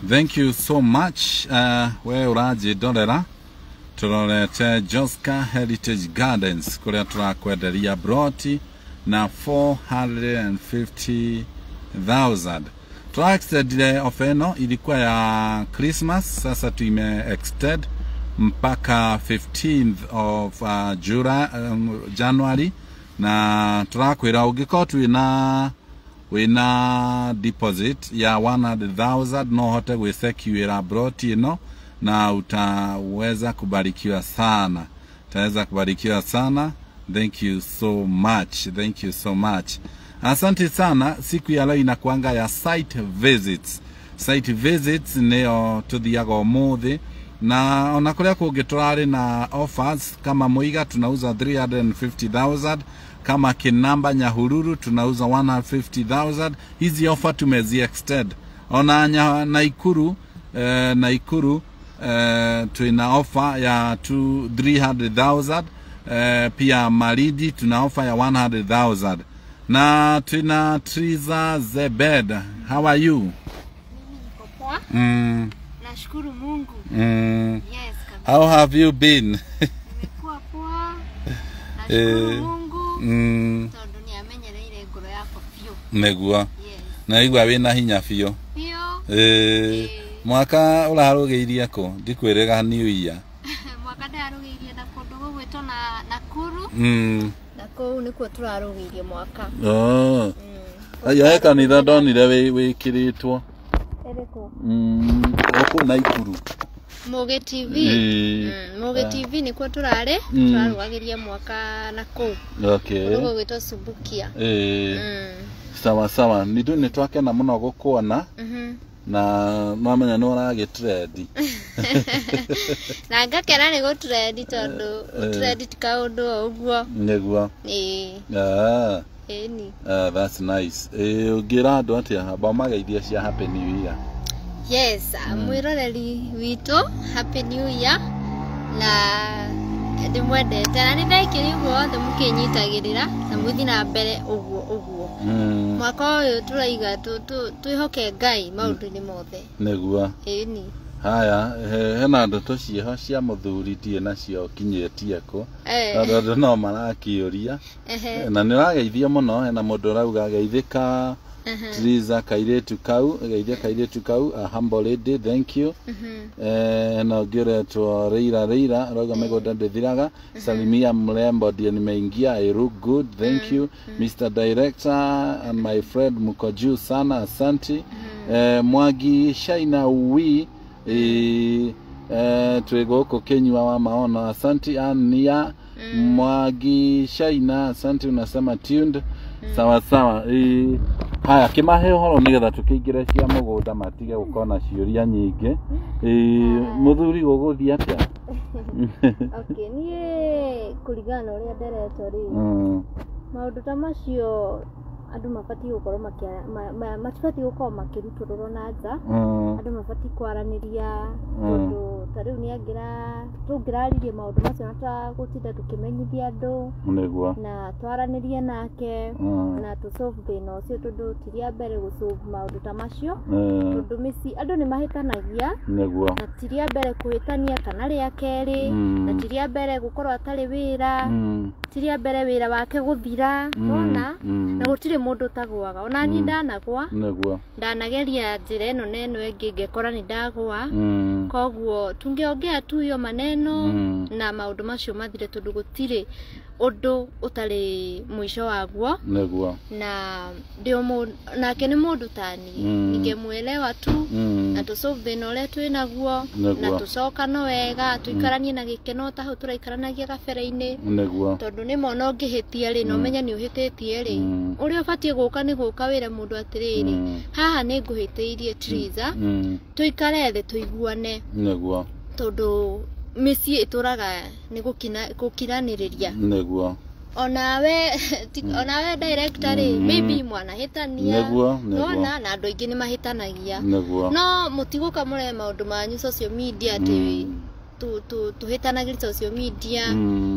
Thank you so much. We uraji dorera turorete Joska Heritage Gardens kuria turakwenderia broti na 450,000. Tuextendile offer ino ilikuwa ya Christmas, sasa tuime extend mpaka 15th of January, na turakwira ugikotu wina deposit ya 100,000 no hote gwisekiwira broti ino na utaweza kubarikiwa sana. Utaweza kubarikiwa sana. Thank you so much. Thank you so much. Asante sana. Siku ya leo inakuanga ya site visits. Site visits neo tuthiaga umuthi, na onakuria kungiturari na offers kama Muiga tunauza 350,000, kama Kinamba Nyahururu tunauza 150,000. Hizi offer tumezi extend. Ona Naikuru tuna offer ya 300,000. Pia Maridi tuna offer ya 100,000. Na tuna Trizah Zebed. How are you? Nashukuru Mungu. Yes, kabisa. How have you been? Nimekuwa poa. Nashukuru Mungu. Tondu ni amenyereire ngoro yako pio. Negua. Yes. Na igwa wina hinya pio. Pio. Mwaka urarugeirie ko ndikwirega new year. Mwaka ndarugeirie na kundu gwitwo na Nakuru. Na kou nikuo turarugeirie mwaka. Aya kanitha ndonire wikiritwo. Ereko. Oku Naikuru. Muge TV. Muge TV nikuo turarugagiria mwaka na kou. Okay. Nikuo gwitwo Subukia. Sawa sawa. Ni twakena muno gukuona. Na mwamenya no ragitredi. Na ngakena ni go tredi tondu tredi kaundu uguo. Negua. Eni. That's nice. Ugira andu atia haba mageithia cia Happy New Year. Yes, mwiroreri wito Happy New Year. Na ndimwendete na nithekiri uguo nthe mukinyitagirira na muthi na mbere uguo. Mwaka uyu turaiga twihoke Ngai maundu-ini mothe. Negua. Eni. Haya, hena ndoto cieho cia muthuri tie nacio kinyetie ko. Ndoto no marakiuria. Na nirageithia muno, hena mundu rauga geithika Trizah kairetu kau, geithia kairetu kau, a humble lady, thank you. Na ngiretwo Reira rauga megoda ndithiraga, salimia mrembo ndiye nimeingia, I look good, thank you. Mr. Director and my friend mko juu sana, asante. Mwagi Shaina wi twegoko Kenywa wa maono, asante. Ania Mwagi Shaina, asante, unasema tuned. Sawa sawa. Haya kimahe horo nigetha tukiingire cia mugunda matige gukona ciuria nyingi. Muthuri guguthia atia? Okay, nie kuligana uria nderetwo ri. Maundu ta macio andu mabati gukorwo matibati gukorwo makirutũrũrwo na nja. Andu mabati kwaraniria tondu ta riu ni tungiraririe maundu macio na twagutinda tukimenyithia andu na twaranirie nake na tusolve thina ucio tondu tiria mbere gusolve maundu ta macio tondu misi andu ni mahitanagia na tiria mbere kuhitania kana ria keri na tiria mbere gukorwo atari wira tiria mbere wira wake guthira nona na gutire mundu tagwaga ona ni ndanagwa ndanageria njira eno neno engi ngekora ni ndagwa koguo tungiongea tu yo maneno na maundu macio mathire tondu gutire undu utari mwisho waguo na ndio nake ni mundu tani ningemwelewa tu na tusolve thina uria twinaguo na tucoka no wega tuikaranie na gikeno ta hu turaikaranagia gabere-ini tondu ni mona ungihitia ri no menya ni uhititie ri uria ubatie guka ni guka wira mundu atiriri haha ni nguhitiirie Trizah tuikare thi tuiguane tondu misi ituraga ni gukinaniriria onawe director maybe mwana hitania nona na andu aingi ni mahitanagia no mutiguka mure maundu manyu social media ati tuhitanagiri social media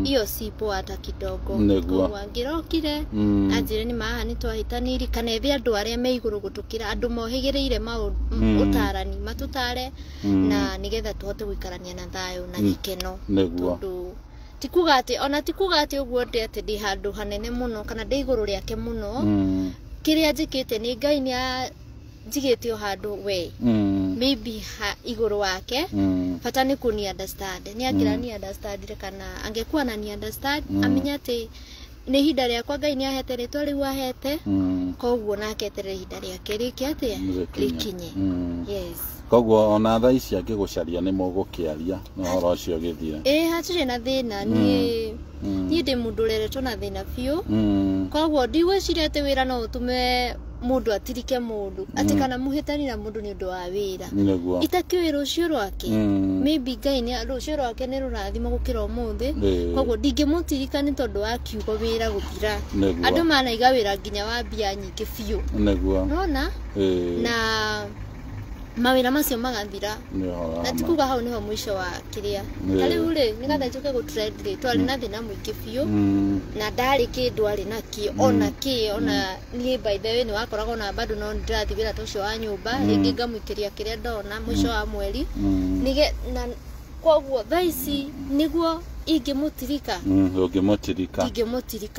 iyo sipo hata kidogo Negua ngirokire ajire ni maha ni twahitaniri kana ethi andu aria me iguru gutukira andu mohigireire utarani matutare na nigetha tuhote guikarania na thayo na gikeno Negua tikuga ati uguo ndi ati ndi handu hanene muno kana ndi iguru riake muno kiria njikite ni Ngai ni njigite handu we maybe iguru wake bata ni kuni understand ni agira ni understand kana angekuwa na ni understand amenya ati ni hinda riakwa Ngai ni ahete ritwa riu ahete koguo nake eterere hinda riake riki ati rikinye yes koguo ona tha ici angigucaria ni mugukiaria no horo ucio githire hatire na thina ni ndi mundu reretwo na thina biu koguo ndigwiciria ati wira no utume mundu atirike mundu ati kana muhitani na mundu ni undu wa wira itakiwe rucio rwake maybe Ngai ni rucio rwake ni rurathima gukira umuthi koguo ndingimutirika ni tondu wa kiugo wira guthira andu manaiga wira nginya wa mbia nyingi biu nona na mawira macio magathira na tikuga hau niho mwisho wa kiria kale ule nigatha njuke go trade twali na thina mwingi biu na ndari kindu ari naki ona ni by the way ni wakoragwo na bado no ndathi wira tucio wa nyumba ringi ngamwikiria kiria ndona mwisho wa mweri nige na koguo thaici niguo ingimutirika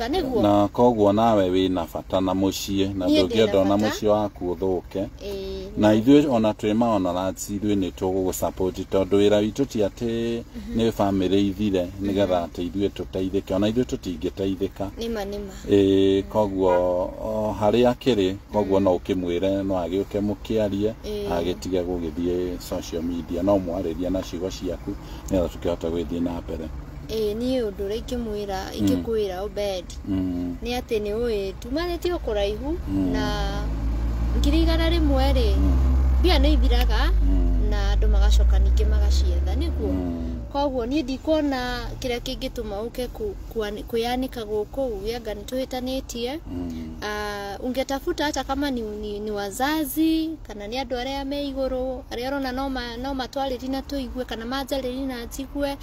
niguo na koguo nawe wina bata na mucie na ndungienda na mucie waku uthuke na ithuĩ ona twi maonorati ithuĩ ni tugugusupport tondu wira witu ti ati ni family ithire nigetha ati ithuĩ tuteithike ona ithuĩ tutingiteithika nima koguo haria akiri koguo no ukimwire no agiuke mukiarie agitige gugithie social media no mwariria na ciugo ciaku nigetha tukihota gwithie na mbere ni undu ingimwira ingikwira Obed ni ati ni uyi tumanitio kuraihu na ngirigana rimwe ri bia ni ithiraga na andu magacoka ningi magacietha niguo koguo ni ndikuona kiria kingituma uke kuyanika guku yanga nituhitanitie ungetafuta hata kama ni wazazi kana ni andu aria me iguru aria rona no matwariri na tuigue kana manjariri na njigue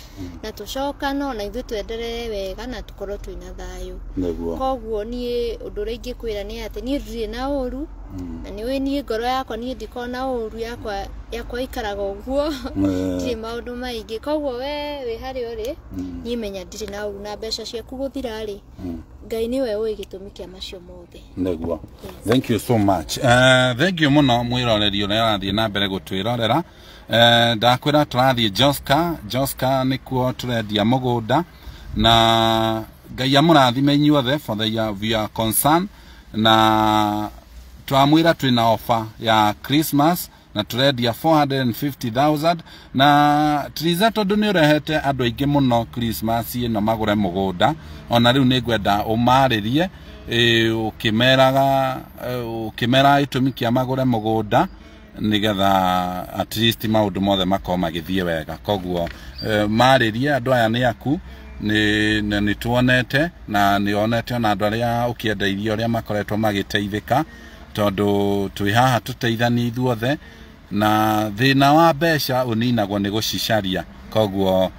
na tucoka no na ithu twenderere wega na tukorwo twina thayo koguo ni undu ringi kwira ni ati ni ndiri na uru na ni ni ngoro yakwa ni ndikona uru yakwa ikaraga uguo ndi maundu maingi koguo we hari uri ni menya ndiri na uru na mbeca ciaku guthira ri Ngai niwe uĩ gĩtũmi kĩa macio mothe niguo thank you so much thank you muno mwiroreri uria arathie na mbere gutwirorera ndakwira turathie Joska nikuo turendia mugunda na Ngai amurathime inyuothe for your concern na twamwira twina offer ya Christmas na turendia 450,000 na Trizah tondu ni urehete andu aingi muno Christmas ino magure mugunda ona riu ni ngwenda umaririe ukimera itumi kia magure mugunda nigetha at least maundu mothe makoma magithie wega koguo maririe andu aya ni aku ni tuonete na ni onete na andu aria ukiendeirie aria makoretwo magiteithika tondu twi haha tuteithani ithuothe na thina wa mbeca uninagwo ni gucicaria koguo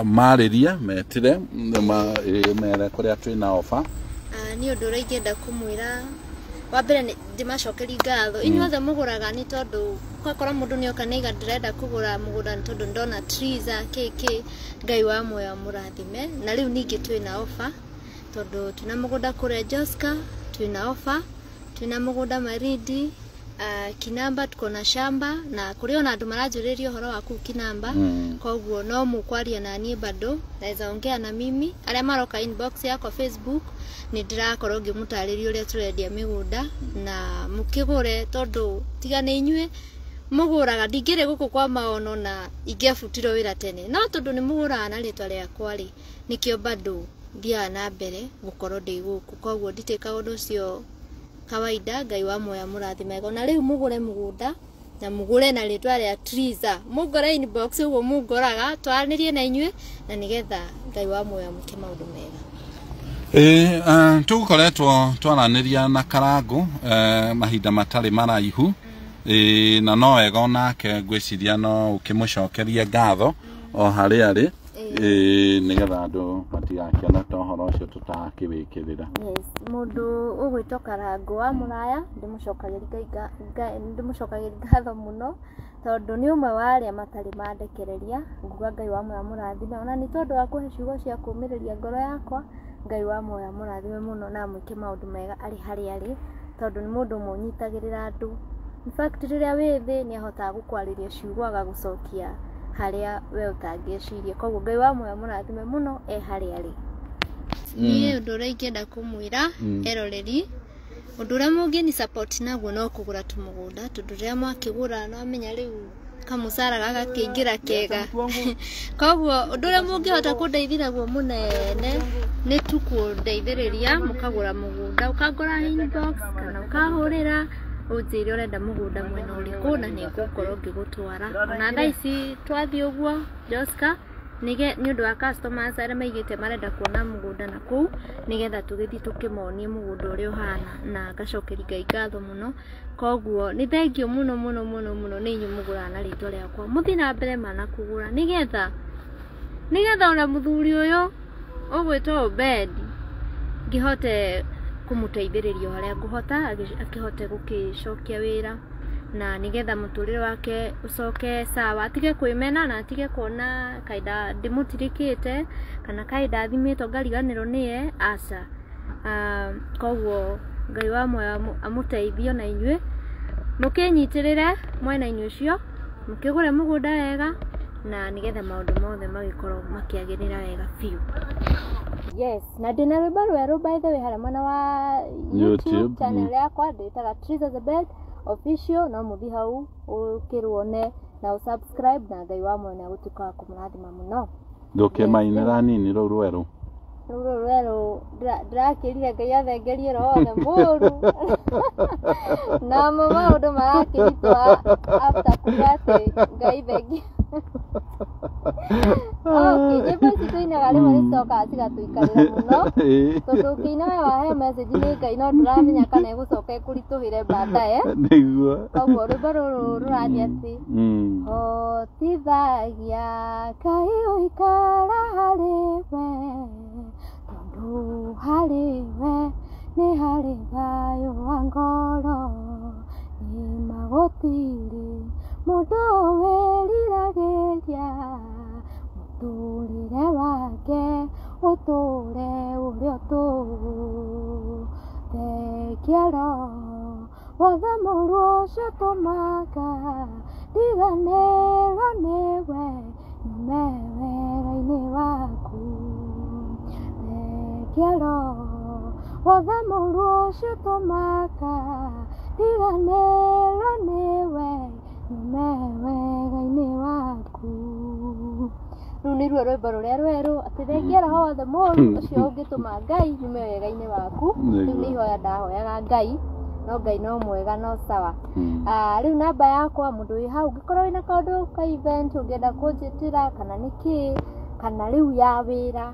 maririe metire mere kuria twina offer ni undu ringenda kumwira wa mbere ndimacokeri ngatho inyuothe muguraga ni tondu kwakora mundu ni oka niga ndirenda kugura mugunda ni tondu ndona Trizah kiki Ngai wa moyo murathime na riu ningi twina offer tondu tuna mugunda kuria Joska twina offer tuna mugunda Maridi Kinamba tuko na shamba na kuriona andu marajuririo horo waku Kinamba koguo no mukwaria na nie bado naweza ongea na mimi aria maroka inbox yako Facebook ni ndirakorwo ngimutariria uria turendia migunda na mukigure tondu tigane inyue muguraga ndingire guku kwa maono na ingefutiro wira tene no tondu ni muguraga na ritwa riakwa ri nikio bado thia na mbere gukorwo ndi guku koguo nditeka undu ucio kawaida Ngai wa moyo murathimega na riu mugure mugunda na mugure na ritwa ria Trizah mugure inbox ugo mugoraga twanirie na inyue na nigetha Ngai wa moyo muke maundu mega tugukoretwo twaraniria na Karangu mahinda matari maraihu na no wega onake ngwiciria no ukimucokeria ngatho o harĩ arĩ nĩgetha andũ matigakĩone ta ũhoro ũcio tũtakĩwĩkĩrĩra. Yes, mũndũ ũgwĩtwo Karangũ wa Mũraya ndĩmũcokagĩria ngatho mũno tondũ nĩ ũmwe wa arĩa matarĩ mandekereria, nguga Ngai wa Moya mũrathime, ona nĩ tondũ wa kũhe ciugo cia kũũmĩrĩria ngoro yakwa. Ngai wa Moya mũrathime mũno na mwĩke maũndũ mega arĩ harĩa arĩ, tondũ nĩ mũndũ ũmwe ũnyitagĩrĩra andũ. In fact, rĩrĩa wĩ thĩ nĩ ahotaga gũkwarĩria ciugo agagũcokia harĩa we ũtangĩciria. Koguo Ngai wa Moya mũrathime mũno harĩa arĩ. Niĩ ũndũ ũrĩa ingĩenda kũmwĩra eroreri, ũndũ ũrĩa mũngĩni support naguo no kũgũra tũmũgũnda, tondũ rĩrĩa mwakĩgũra no amenya rĩu kamũcara gaka kĩingĩra kega. Koguo ũndũ ũrĩa mũngĩhota kũndeithia naguo mũnene nĩ tu kũndeithĩrĩria mũkagũra mũgũnda, ũkagũra inbox kana ũkahũrĩra ũnjĩre ũrenda mũgũnda mwena ũrĩkũ na nĩ ngũkorwo ngĩgũtwara. Ona thaa ici twathiĩ ũguo Joska nĩ ũndũ wa customers arĩa maigĩte marenda kuona mũgũnda na kũu, nĩgetha tũgĩthiĩ tũkĩmonie mũgũnda ũrĩa ũhana, na ngacokeria Ngai ngatho mũno. Koguo nĩ thengiũ mũno mũno mũno mũno nĩ inyuĩ mũgũraga na rĩtwa rĩakwa. Mũthiĩ na mbere mana kũgũra nĩgetha ona mũthuri ũyũ ũgwĩtwo Obed ngĩhote kũmũteithĩrĩria harĩa ngũhota, akĩhote gũkĩcokia wĩra, na nĩgetha mũtũrĩre wake ũcoke sawa, atige kwĩmena na atige kuona kaida ndĩmũtirikĩte kana kaida thimĩtwo ngariganĩrwo nĩye, aca. Koguo Ngai wa Moya amũteithio na inyuĩ mũkĩnyitĩrĩre mwena-inĩ ũcio, mũkĩgũre mũgũnda wega, na nĩgetha maũndũ mothe magĩkorwo makĩagĩrĩra wega biũ. Yes, na ndĩna rwĩmbo rwerũ by the way harĩa mwena wa YouTube channel yakwa ndĩtaga Trizah Zebed official, no mũthi hau ũkĩruone na ũsubscribe, na Ngai wa Moya nĩagũtuĩka wa kũmũrathima mũno. Ndũkĩmainĩra nini rũu rwerũ ndĩrakĩrire Ngai athengerie rothe mũru na maũndũ marakĩritũha after kuga atĩ Ngai thengi. Nyĩmbo ici tũinaga rĩmwe nĩcicokaga cigatũikarĩra mũno, tondũ ũkĩina we wahe message nĩ Ngai no ndũramenya kana egũcoka ekũritũhĩre baadaye. Koguo rwĩmbo rũrũ rũrathiĩ atĩ hotithagia Ngai ũikara harĩ we, tondũ harĩ we nĩ harĩ thayũ wa ngoro, nĩ magũtirĩ mũndũ wĩriragĩria mũtũrĩre wake ũtũre ũrĩa tũu. Thekiaro wothe mũru ũcio tũmaga ndiganĩrwo nĩwe nyume wĩra-inĩ waku. Thekiaro wothe mũru ũcio tũmaga ndiganĩrwo nĩwe nyume wĩra-inĩ waku. Rĩu nĩruo rwĩmbo rũrĩa rwerũ atĩ thengiaro wothe mũru ũcio ũngĩtũma Ngai nyume wega-inĩ waku. Rĩu nĩ ihoya ndahoyaga Ngai, no Ngai no mwega no sawa. Rĩu namba yakwa mũndũ wĩ hau ũngĩkorwo wĩna kaũndũ ka event ũngĩenda kũnjĩtĩra kana nĩkĩ kana rĩu ya wĩra,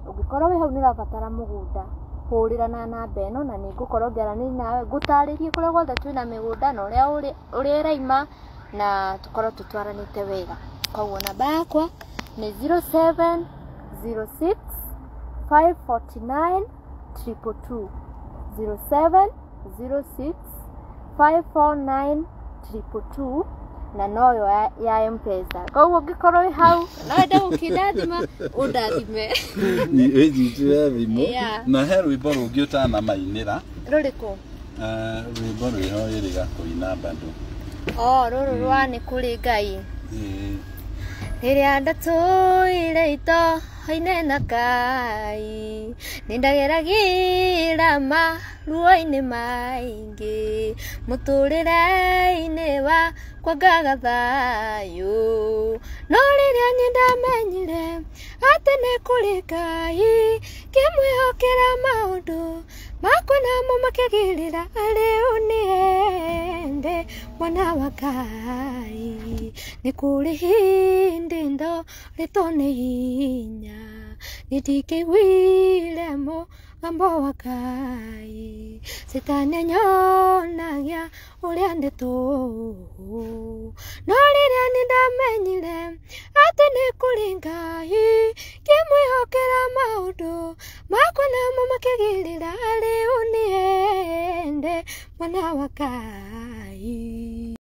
ũngĩkorwo wĩ hau nĩ ũrabatara mũgũnda, hũrĩra na namba ĩno na nĩngũkorwo ngĩaranĩria nawe ngũtarĩrie kũrĩa guothe twĩna mĩgũnda na ũrĩa ĩraima na tũkorwo tũtwaranĩte wega. Koguo namba yakwa nĩ 0706 549 222 0706 549 222, na noyo ya M-Pesa. Koguo ũngĩkorwo wĩ hau na wenda gũkĩndathima ũndathime ĩnjitĩre thimũ. Na he rwĩmbo rũngĩ ũtanamainĩra. Rũrĩkũ? Rwĩmbo rwĩho ĩrĩga kũina bado. Rũrũ rwa nĩ kũrĩ Ngai. Rĩrĩa ndatũire itoho-inĩ na Ngai, nĩndageragira maruo-inĩ maingĩ, mũtũrĩre-inĩ wakwa ngaga thayũ, no rĩrĩa niĩ ndamenyire atĩ nĩ kũrĩ Ngai, ngĩmwĩhokera maũndũ makwa namo makĩgĩrĩra, rĩu niĩ mwana wa Ngai, nĩ kũrĩ hĩndĩ ndoretwo nĩ hinya nidikĩiguire mũgambo wa Ngai. Shetani nyonagia ũrĩa ndĩ tũhũ, no rĩrĩa nĩndamenyire atĩ nĩ kũrĩ Ngai, ngĩmwĩhokera maũndũ makwa namo makĩgirĩra, rĩu niĩ ndĩ mwana wa Ngai.